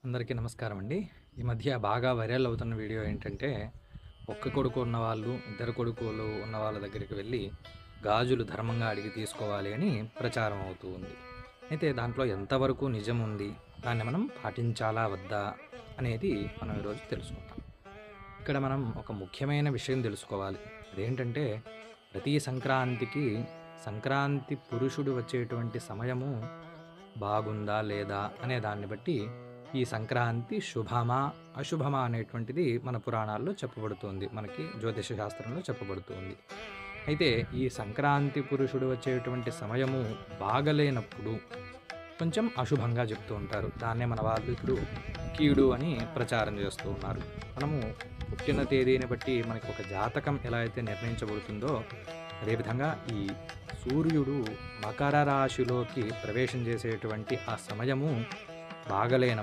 అందరికీ నమస్కారం అండి. ఈ మధ్య బాగా వైరల్ అవుతున్న వీడియో ఏంటంటే, ఒక్క కొడుకు ఉన్నవాళ్ళు, ఇద్దరు కొడుకులు ఉన్న వాళ్ళ దగ్గరికి వెళ్ళి, గాజులు ధర్మంగా అడిగి తీసుకోవాలి అని ప్రచారం అవుతూ ఉంది. అయితే దాంట్లో ఎంతవరకు నిజం ఉంది? దాన్ని మనం పాటించాలా? వద్దా? అనేది మనం ఈరోజు తెలుసుకుందాం. ఇక్కడ మనం ఒక ముఖ్యమైన విషయం తెలుసుకోవాలి. అదేంటంటే, ప్రతి సంక్రాంతికి సంక్రాంతి పురుషుడు వచ్చేటువంటి సమయము బాగుందా? లేదా? అనే దాన్ని బట్టి ఈ సంక్రాంతి శుభమా? అశుభమా? అనేటువంటిది మన పురాణాల్లో చెప్పబడుతుంది. మనకి జ్యోతిష శాస్త్రంలో చెప్పబడుతుంది. అయితే ఈ సంక్రాంతి పురుషుడు వచ్చేటువంటి సమయము బాగలేనప్పుడు కొంచెం అశుభంగా చెప్తూ ఉంటారు. దాన్నే మన వాళ్ళు ఇప్పుడు కీడు అని ప్రచారం చేస్తూ ఉన్నారు. మనము పుట్టిన తేదీని బట్టి మనకి ఒక జాతకం ఎలా అయితే నిర్ణయించబడుతుందో, అదేవిధంగా ఈ సూర్యుడు మకర రాశిలోకి ప్రవేశం చేసేటువంటి ఆ సమయము బాగలేనప్పుడు